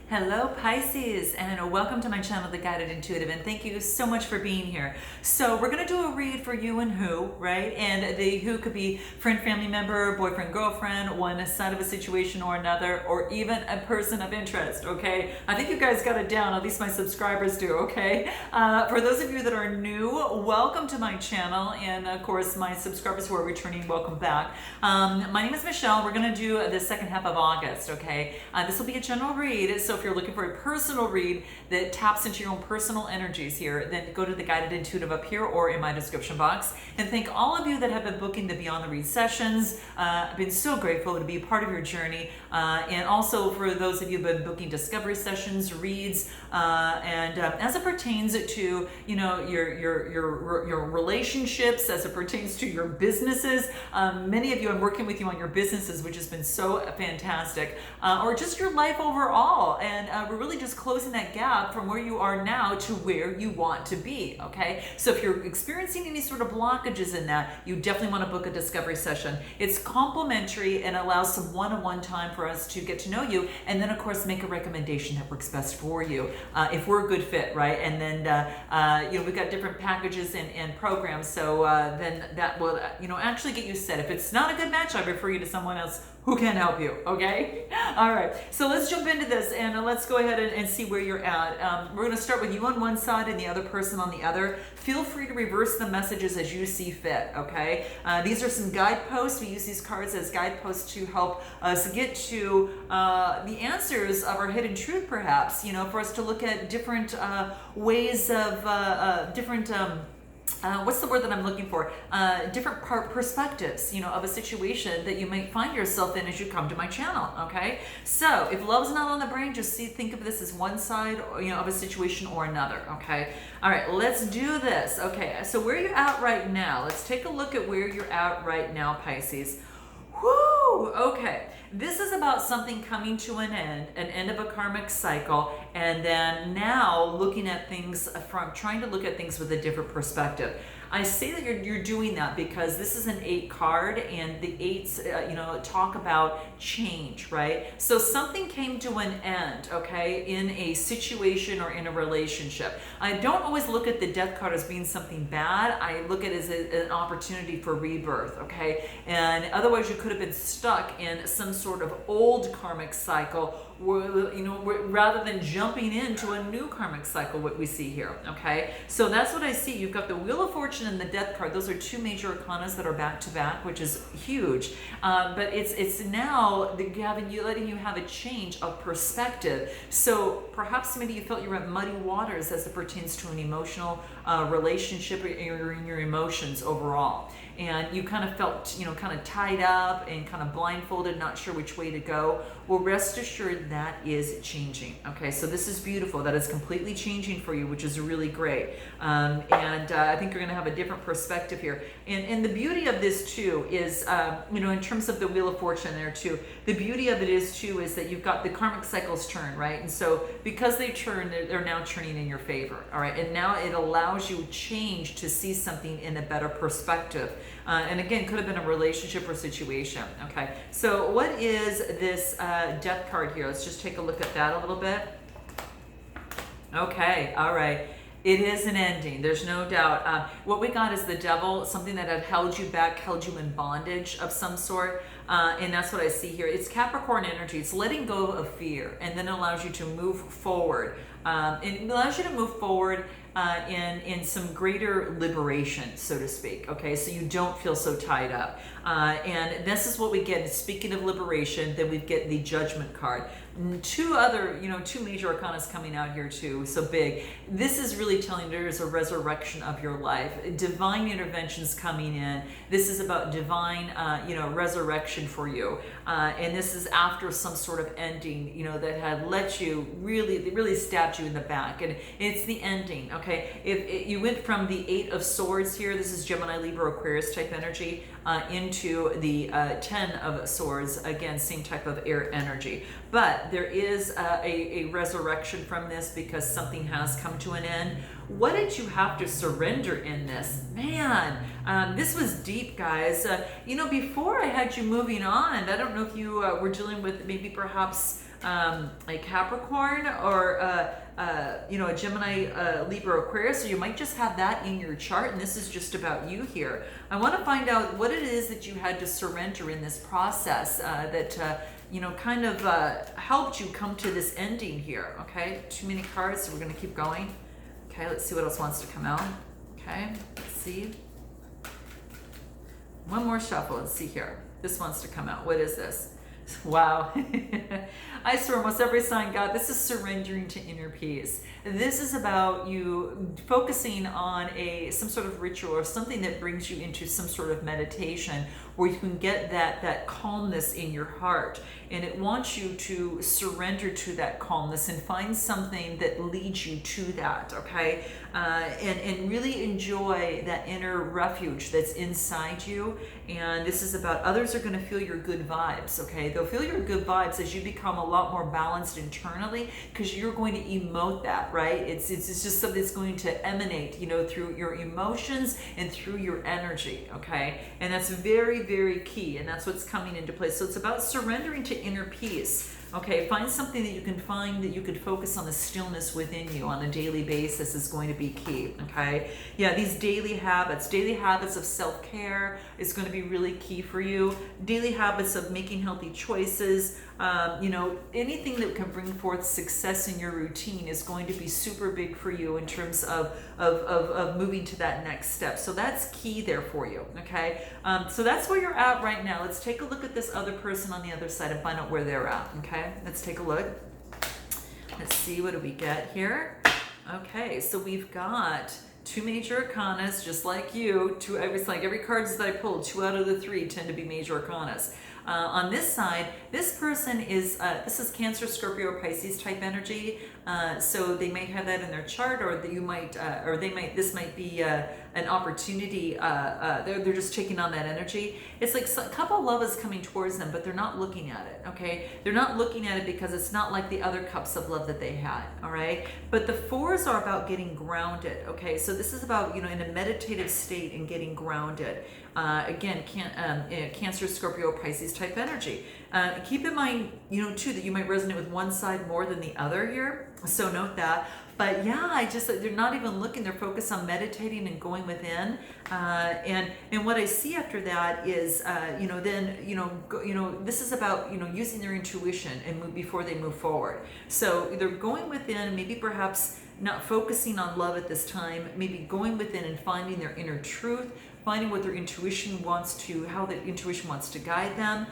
Hello Pisces, and welcome to my channel, The Guided Intuitive, and thank you so much for being here. So we're going to do a read for you and who, right? And the who could be friend, family member, boyfriend, girlfriend, one side of a situation or another, or even a person of interest, okay? I think you guys got it down, at least my subscribers do, okay? For those of you that are new, welcome to my channel, and of course my subscribers who are returning, welcome back. My name is Michelle. We're going to do the second half of August, okay? This will be a general read, so if you're looking for a personal read that taps into your own personal energies here, then go to the Guided Intuitive up here or in my description box. And thank all of you that have been booking the Beyond the Read sessions. I've been so grateful to be a part of your journey. And also for those of you who have been booking discovery sessions, reads, and as it pertains to, you know, your relationships, as it pertains to your businesses. Many of you, I'm working with you on your businesses, which has been so fantastic, or just your life overall. And we're really just closing that gap from where you are now to where you want to be, okay? So if you're experiencing any sort of blockages in that, you definitely want to book a discovery session. It's complimentary and allows some one-on-one time for us to get to know you, and then of course make a recommendation that works best for you, if we're a good fit, right? And then, you know, we've got different packages and programs, so then that will, you know, actually get you set. If it's not a good match, I refer you to someone else who can help you, okay? All right, so let's jump into this and let's go ahead and see where you're at. We're gonna start with you on one side and the other person on the other. Feel free to reverse the messages as you see fit, okay? These are some guideposts. We use these cards as guideposts to help us get to the answers of our hidden truth, perhaps, you know, for us to look at different ways of different, what's the word that I'm looking for? Different perspectives, you know, of a situation that you might find yourself in as you come to my channel, okay? So if love's not on the brain, just think of this as one side, you know, of a situation or another, okay? All right, let's do this. Okay, so where you're at right now, let's take a look at where you're at right now, Pisces. Whoo! Okay, this is about something coming to an end of a karmic cycle, and then now looking at things from, trying to look at things with a different perspective. I say that you're doing that because this is an 8 card, and the 8s, you know, talk about change, right? So something came to an end, okay, in a situation or in a relationship. I don't always look at the death card as being something bad. I look at it as an opportunity for rebirth, okay? And otherwise you could have been stuck in some sort of old karmic cycle, you know, rather than jumping into a new karmic cycle, what we see here, okay? So that's what I see. You've got the Wheel of Fortune and the Death card. Those are 2 major arcanas that are back to back, which is huge. But it's now letting you have a change of perspective. So perhaps maybe you felt you were at muddy waters as it pertains to an emotional relationship or in your emotions overall. And you kind of felt, you know, kind of tied up and kind of blindfolded, not sure which way to go. Well, rest assured that is changing. Okay, so this is beautiful. That is completely changing for you, which is really great. And I think you're going to have a different perspective here. And the beauty of this too is, you know, in terms of the Wheel of Fortune there too, the beauty of it is too is that you've got the karmic cycles turn, right? And so because they turn, they're now turning in your favor. All right, and now it allows you change to see something in a better perspective. And again, could have been a relationship or situation. Okay, so what is this death card here? Let's just take a look at that a little bit. Okay, all right. It is an ending, there's no doubt. What we got is the devil, something that had held you back, held you in bondage of some sort. And that's what I see here. It's Capricorn energy. It's letting go of fear, and then it allows you to move forward. It allows you to move forward in some greater liberation, so to speak. Okay, so you don't feel so tied up. And this is what we get. Speaking of liberation, then we get the Judgment card. 2 other, you know, 2 major arcanas coming out here too, so big. This is really telling there is a resurrection of your life. Divine interventions coming in. This is about divine, you know, resurrection for you. And this is after some sort of ending, you know, that had let you really stabbed you in the back. And it's the ending, okay? If you went from the 8 of Swords here, this is Gemini, Libra, Aquarius type energy, into the 10 of Swords, again, same type of air energy. But there is a resurrection from this because something has come to an end. What did you have to surrender in this? Man, this was deep, guys. You know, before I had you moving on, I don't know if you were dealing with maybe perhaps a Capricorn or you know, a Gemini, Libra, Aquarius, so you might just have that in your chart, and this is just about you here. I want to find out what it is that you had to surrender in this process that you know, kind of helped you come to this ending here. Okay, too many cards, so we're going to keep going. Okay, let's see what else wants to come out. Okay, let's see. One more shuffle. Let's see here. This wants to come out. What is this? Wow. I swear almost every sign got this is surrendering to inner peace. This is about you focusing on some sort of ritual or something that brings you into some sort of meditation where you can get that calmness in your heart. And it wants you to surrender to that calmness and find something that leads you to that, okay? And really enjoy that inner refuge that's inside you. And this is about others are going to feel your good vibes, okay? They'll feel your good vibes as you become a lot more balanced internally, because you're going to emote that, right? It's just something that's going to emanate, you know, through your emotions and through your energy, okay? And that's very, very key, and that's what's coming into place. So it's about surrendering to inner peace. Okay, find something that you can find that you could focus on the stillness within you on a daily basis is going to be key, okay? Yeah, these daily habits of self-care is going to be really key for you. Daily habits of making healthy choices, you know, anything that can bring forth success in your routine is going to be super big for you in terms of moving to that next step. So that's key there for you, okay? So that's where you're at right now. Let's take a look at this other person on the other side and find out where they're at, okay? Let's take a look. Let's see, what do we get here? Okay, so we've got two major arcanas, just like you. It's like every card that I pulled, 2 out of the 3 tend to be major arcanas. On this side, this person is, this is Cancer, Scorpio, Pisces type energy. So they might have that in their chart, or that you might, this might be an opportunity. They're just taking on that energy. It's like a couple of love is coming towards them, but they're not looking at it, okay? They're not looking at it because it's not like the other cups of love that they had, all right? But the 4s are about getting grounded, okay? So this is about, you know, in a meditative state and getting grounded. Again, Cancer, Scorpio, Pisces type energy. Keep in mind, you know, too, that you might resonate with one side more than the other here. So note that. But yeah, they're not even looking. They're focused on meditating and going within. And what I see after that is, you know, then, you know, this is about, you know, using their intuition and before they move forward. So they're going within, maybe perhaps not focusing on love at this time, maybe going within and finding their inner truth, finding what their intuition wants to, how the intuition wants to guide them.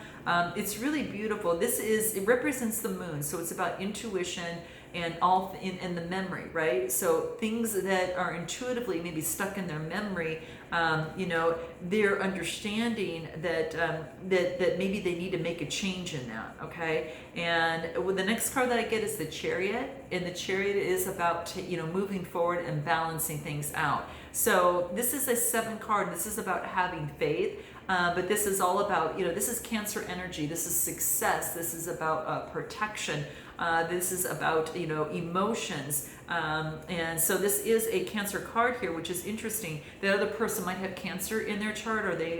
It's really beautiful. It represents the moon, so it's about intuition and and the memory, right? So things that are intuitively maybe stuck in their memory, you know, they're understanding that that maybe they need to make a change in that, okay? And the next card that I get is the Chariot, and the Chariot is about, you know, moving forward and balancing things out. So this is a 7 card. This is about having faith. But this is all about, you know, this is Cancer energy. This is success. This is about protection. This is about, you know, emotions. And so this is a Cancer card here, which is interesting. The other person might have Cancer in their chart, or they,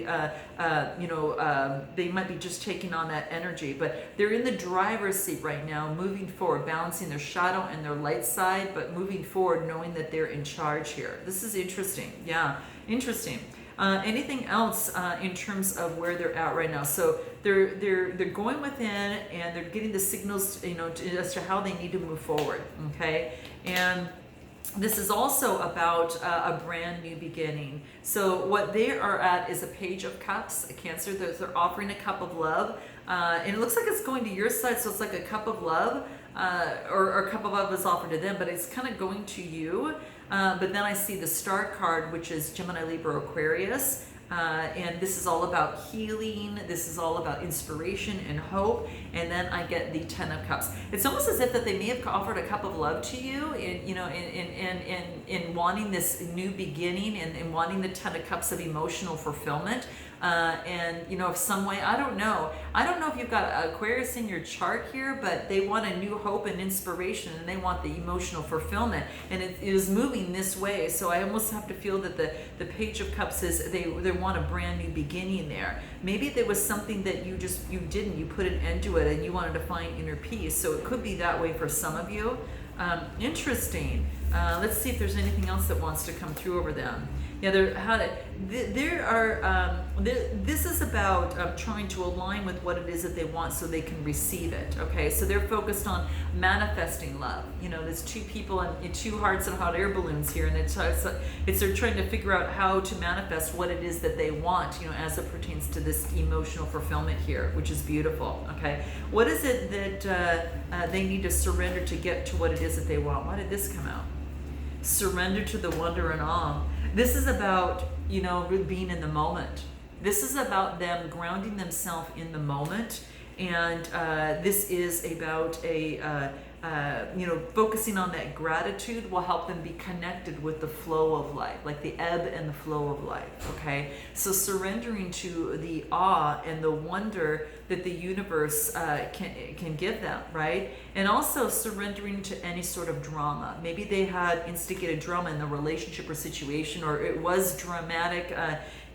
you know, they might be just taking on that energy. But they're in the driver's seat right now, moving forward, balancing their shadow and their light side, but moving forward, knowing that they're in charge here. This is interesting. Yeah, interesting. Anything else in terms of where they're at right now? So they're going within, and they're getting the signals, you know, as to how they need to move forward. Okay, and this is also about a brand new beginning. So what they are at is a Page of Cups, a Cancer. They're offering a cup of love, and it looks like it's going to your side. So it's like a cup of love, or a cup of love is offered to them, but it's kind of going to you. But then I see the Star card, which is Gemini, Libra, Aquarius. And this is all about healing. This is all about inspiration and hope. And then I get the 10 of Cups. It's almost as if that they may have offered a cup of love to you, in, you know, in wanting this new beginning, and wanting the 10 of Cups of emotional fulfillment. and if some way, I don't know if you've got Aquarius in your chart here, but they want a new hope and inspiration, and they want the emotional fulfillment, and it is moving this way. So I almost have to feel that the Page of Cups is they want a brand new beginning there. Maybe there was something that you put an end to it, and you wanted to find inner peace. So it could be that way for some of you. Interesting. Let's see if there's anything else that wants to come through over them. Yeah, this is about trying to align with what it is that they want so they can receive it. Okay, so they're focused on manifesting love. There's two people and two hearts and hot air balloons here, and it's they're trying to figure out how to manifest what it is that they want, as it pertains to this emotional fulfillment here, which is beautiful. Okay, what is it that they need to surrender to get to what it is that they want? Why did this come out? Surrender to the wonder and awe. This is about, being in the moment. This is about them grounding themselves in the moment. And this is about focusing on that gratitude will help them be connected with the flow of life, like the ebb and the flow of life, okay? So surrendering to the awe and the wonder that the universe can give them, right? And also surrendering to any sort of drama. Maybe they had instigated drama in the relationship or situation, or it was dramatic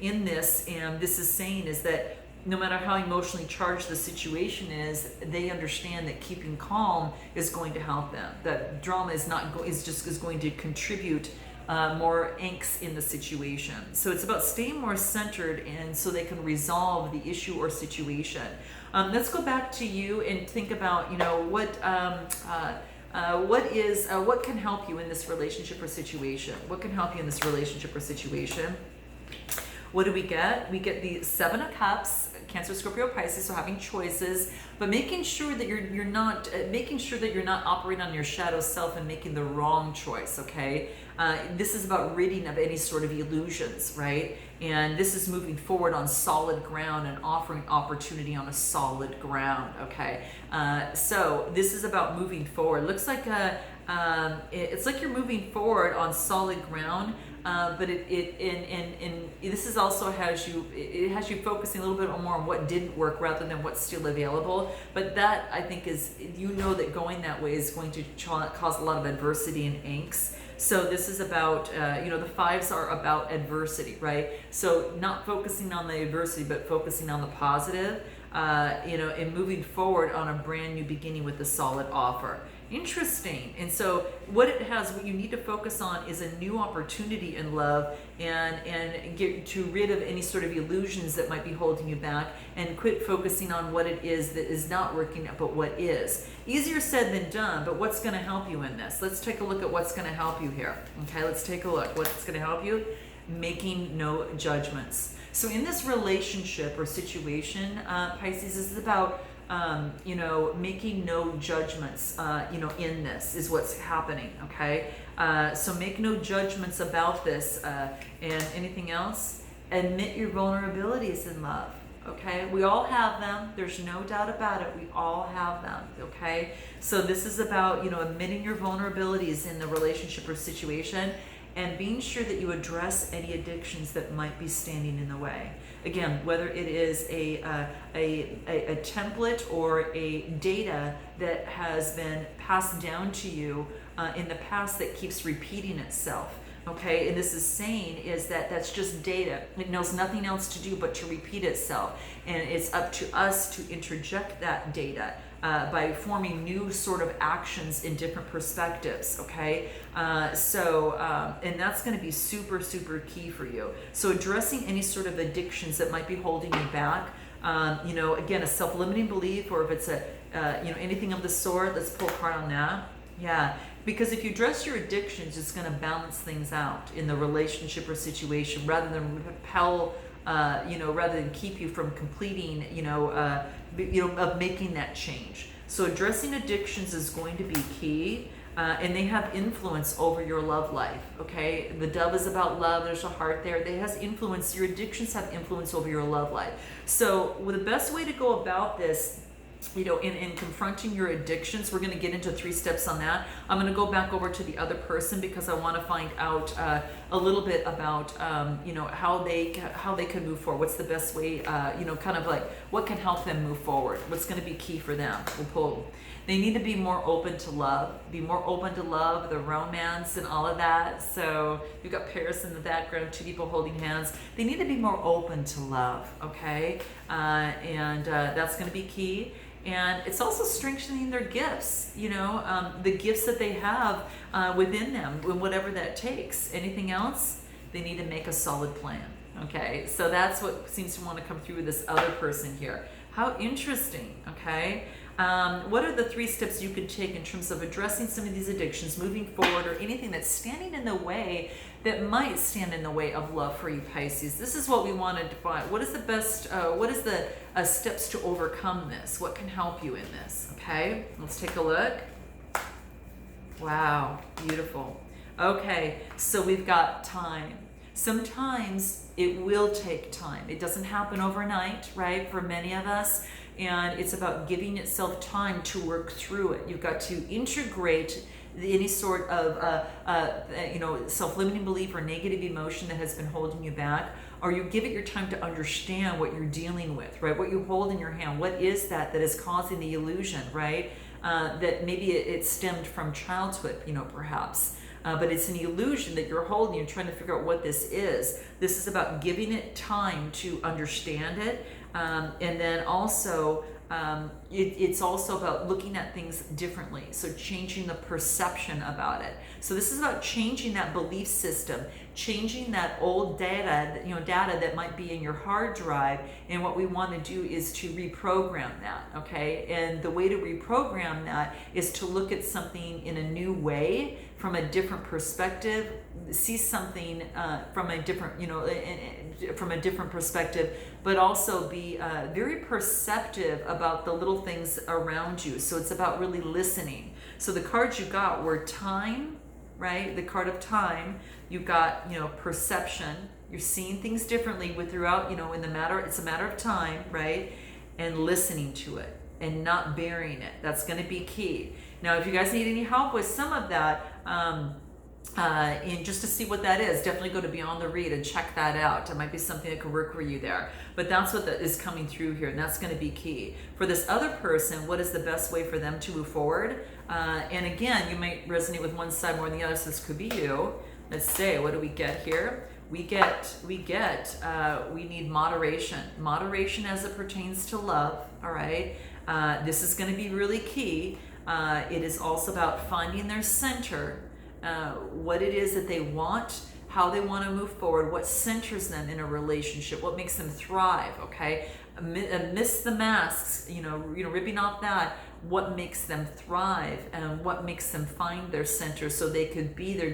in this, and this is saying is that no matter how emotionally charged the situation is, they understand that keeping calm is going to help them. That drama is going to contribute more angst in the situation. So it's about staying more centered, and so they can resolve the issue or situation. Let's go back to you and think about what can help you in this relationship or situation. What can help you in this relationship or situation? What do we get? We get the Seven of Cups, Cancer, Scorpio, Pisces, so having choices, but making sure that you're not operating on your shadow self and making the wrong choice, okay? This is about ridding of any sort of illusions, right? And this is moving forward on solid ground and offering opportunity on a solid ground, okay? So this is about moving forward. Looks like it's like you're moving forward on solid ground. But this is also has you focusing a little bit more on what didn't work rather than what's still available. But that, I think, is that going that way is going to cause a lot of adversity and angst. So this is about the fives are about adversity, right? So not focusing on the adversity, but focusing on the positive. And moving forward on a brand new beginning with a solid offer. Interesting. And so what you need to focus on is a new opportunity in love, and get rid of any sort of illusions that might be holding you back, and quit focusing on what it is that is not working, but what is. Easier said than done, but what's going to help you in this? Let's take a look at what's going to help you here. Okay, let's take a look. What's going to help you? Making no judgments. So in this relationship or situation, Pisces, this is about making no judgments, in this is what's happening, okay? So make no judgments about this. And anything else? Admit your vulnerabilities in love, okay? We all have them. There's no doubt about it. We all have them, okay? So this is about, admitting your vulnerabilities in the relationship or situation, and being sure that you address any addictions that might be standing in the way. Again, whether it is a template or a data that has been passed down to you in the past that keeps repeating itself. Okay, and this is saying is that that's just data. It knows nothing else to do but to repeat itself. And it's up to us to interject that data by forming new sort of actions in different perspectives, okay? And that's going to be super, super key for you. So addressing any sort of addictions that might be holding you back, again, a self-limiting belief, or if it's anything of the sort, let's pull a card on that. Yeah, because if you address your addictions, it's going to balance things out in the relationship or situation, rather than repel, rather than keep you from completing, of making that change. So addressing addictions is going to be key, and they have influence over your love life, okay? The dove is about love. There's a heart there. They has influence. Your addictions have influence over your love life. So the best way to go about this you know, in confronting your addictions. We're going to get into 3 steps on that. I'm going to go back over to the other person because I want to find out a little bit about, you know, how they can move forward. What's the best way, you know, kind of like what can help them move forward? What's going to be key for them? We'll pull. They need to be more open to love, the romance and all of that. So you've got Paris in the background, 2 people holding hands. They need to be more open to love, okay? And that's going to be key. And it's also strengthening their gifts, you know, the gifts that they have within them, whatever that takes. Anything else? They need to make a solid plan, okay? So that's what seems to want to come through with this other person here. How interesting, okay? What are the 3 steps you could take in terms of addressing some of these addictions, moving forward, or anything that's standing in the way, that might stand in the way of love for you, Pisces? This is what we want to define. What is the best, what is the steps to overcome this? What can help you in this? Okay, let's take a look. Wow, beautiful. Okay, so we've got time. Sometimes it will take time. It doesn't happen overnight, right, for many of us. And it's about giving itself time to work through it. You've got to integrate any sort of you know, self-limiting belief or negative emotion that has been holding you back, or you give it your time to understand what you're dealing with, right? What you hold in your hand, what is that is causing the illusion, right? That maybe it stemmed from childhood, you know, perhaps. But it's an illusion that you're holding. You're trying to figure out what this is. This is about giving it time to understand it. And then also, it's also about looking at things differently. So changing the perception about it. So this is about changing that belief system, changing that old data, you know, data that might be in your hard drive. And what we want to do is to reprogram that, okay? And the way to reprogram that is to look at something in a new way, from a different perspective, see something from a different, you know, from a different perspective, but also be very perceptive about the little things around you. So it's about really listening. So the cards you got were time, right? The card of time. You got, you know, perception. You're seeing things differently with throughout, you know, it's a matter of time, right? And listening to it and not burying it. That's going to be key. Now, if you guys need any help with some of that, and just to see what that is, definitely go to Beyond the Read and check that out. It might be something that could work for you there. But that's what is coming through here, and that's going to be key. For this other person, what is the best way for them to move forward? And again, you might resonate with one side more than the other, so this could be you. Let's say, what do we get here? We need moderation. Moderation as it pertains to love, all right? This is going to be really key. It is also about finding their center, what it is that they want, how they want to move forward, what centers them in a relationship, what makes them thrive, okay? Amidst the masks, you know, ripping off that, what makes them thrive and what makes them find their center so they could be their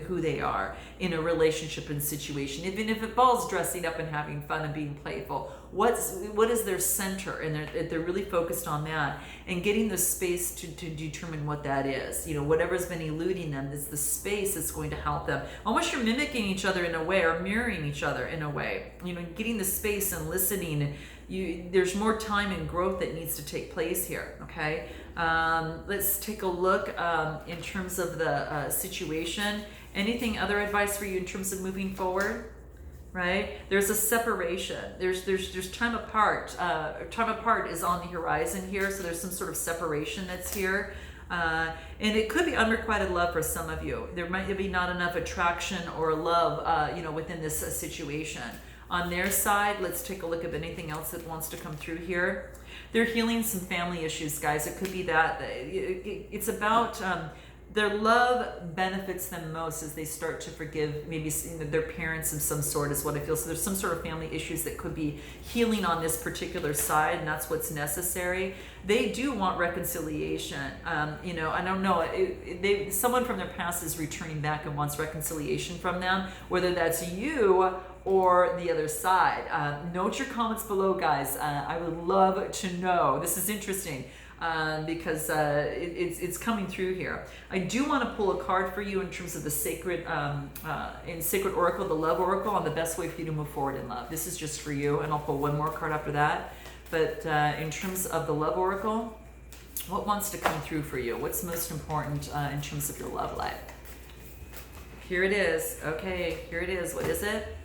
who they are in a relationship and situation. Even if it involves dressing up and having fun and being playful, what is their center? And they're really focused on that and getting the space to determine what that is. You know, whatever's been eluding them is the space that's going to help them. Almost you're mimicking each other in a way, or mirroring each other in a way. You know, getting the space and listening. There's more time and growth that needs to take place here, okay? Let's take a look in terms of the situation. Anything other advice for you in terms of moving forward, right? There's a separation. There's time apart. Time apart is on the horizon here, so there's some sort of separation that's here. And it could be unrequited love for some of you. There might be not enough attraction or love, you know, within this situation. On their side, let's take a look at anything else that wants to come through here. They're healing some family issues, guys. It could be that. It's about their love benefits them most as they start to forgive maybe their parents of some sort is what I feel. So there's some sort of family issues that could be healing on this particular side, and that's what's necessary. They do want reconciliation. You know, I don't know. Someone from their past is returning back and wants reconciliation from them, whether that's you or the other side. Note your comments below, guys. I would love to know. This is interesting because it's coming through here. I do want to pull a card for you in terms of the sacred, in Sacred Oracle, the Love Oracle, on the best way for you to move forward in love. This is just for you, and I'll pull one more card after that. But in terms of the love oracle, what wants to come through for you? What's most important in terms of your love life? Here it is. Okay, here it is. What is it?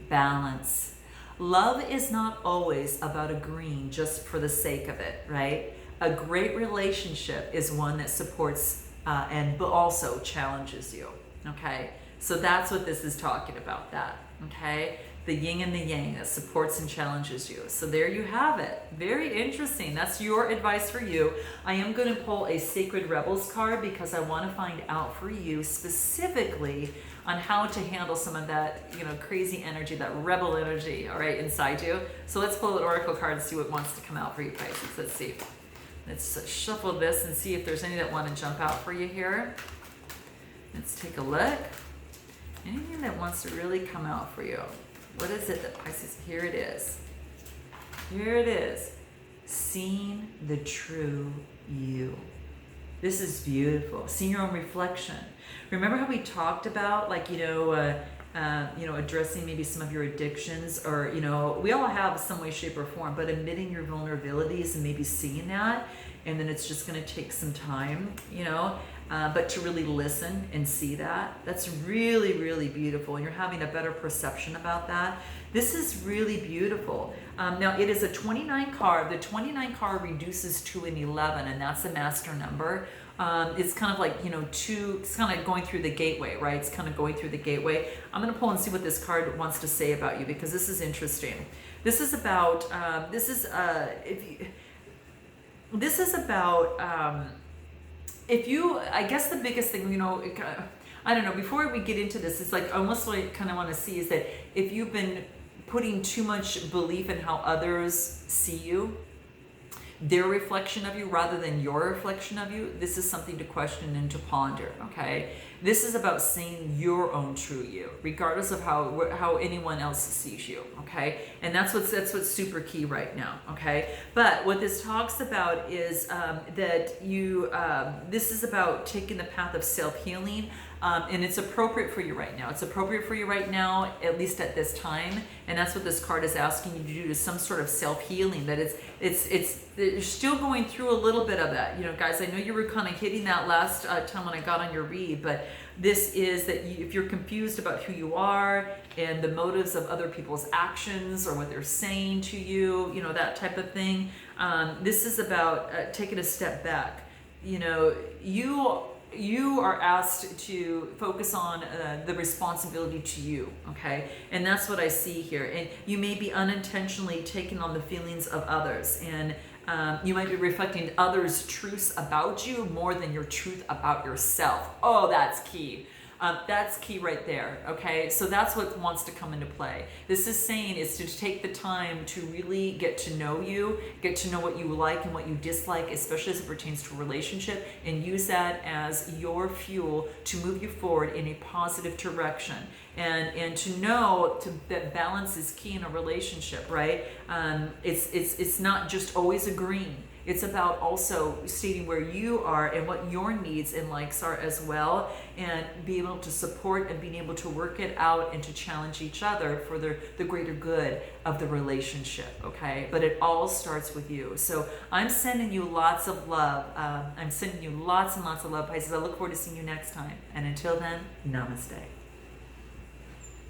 Balance. Love is not always about agreeing just for the sake of it, right? A great relationship is one that supports but also challenges you, okay? So that's what this is talking about, that, okay? The yin and the yang that supports and challenges you. So there you have it. Very interesting. That's your advice for you. I am going to pull a Sacred Rebels card because I want to find out for you specifically on how to handle some of that, crazy energy, that rebel energy, all right, inside you. So let's pull an oracle card and see what wants to come out for you, Pisces. Let's see. Let's shuffle this and see if there's any that want to jump out for you here. Let's take a look. Anything that wants to really come out for you. What is it that Pisces, here it is. Here it is. Seeing the true you. This is beautiful. Seeing your own reflection. Remember how we talked about, addressing maybe some of your addictions, or, we all have some way, shape, or form, but admitting your vulnerabilities and maybe seeing that, and then it's just going to take some time, but to really listen and see that, that's really, really beautiful. And you're having a better perception about that. This is really beautiful. Now, it is a 29 card. The 29 card reduces to an 11, and that's the master number. It's kind of like, it's kind of going through the gateway, right? It's kind of going through the gateway. I'm going to pull and see what this card wants to say about you, because this is interesting. This is about, I guess the biggest thing, I don't know, before we get into this, it's like almost what I kind of want to see is that if you've been putting too much belief in how others see you, their reflection of you rather than your reflection of you, this is something to question and to ponder, okay? This is about seeing your own true you, regardless of how anyone else sees you, okay? And that's what's super key right now, okay? But what this talks about is that this is about taking the path of self-healing, and it's appropriate for you right now. It's appropriate for you right now, at least at this time, and that's what this card is asking you to do, is some sort of self-healing. That you're still going through a little bit of that, guys. I know you were kind of hitting that last time when I got on your read, but this is that if you're confused about who you are and the motives of other people's actions or what they're saying to you, that type of thing. This is about taking a step back. You are asked to focus on the responsibility to you, okay? And that's what I see here. And you may be unintentionally taking on the feelings of others, and you might be reflecting others' truths about you more than your truth about yourself. Oh, that's key. That's key right there, okay? So that's what wants to come into play. This is saying is to take the time to really get to know you, get to know what you like and what you dislike, especially as it pertains to a relationship, and use that as your fuel to move you forward in a positive direction. And to know that balance is key in a relationship, right? It's not just always agreeing. It's about also stating where you are and what your needs and likes are as well, and being able to support and being able to work it out and to challenge each other for the greater good of the relationship, okay? But it all starts with you. So I'm sending you lots of love. I'm sending you lots and lots of love, Pisces. I look forward to seeing you next time. And until then, namaste.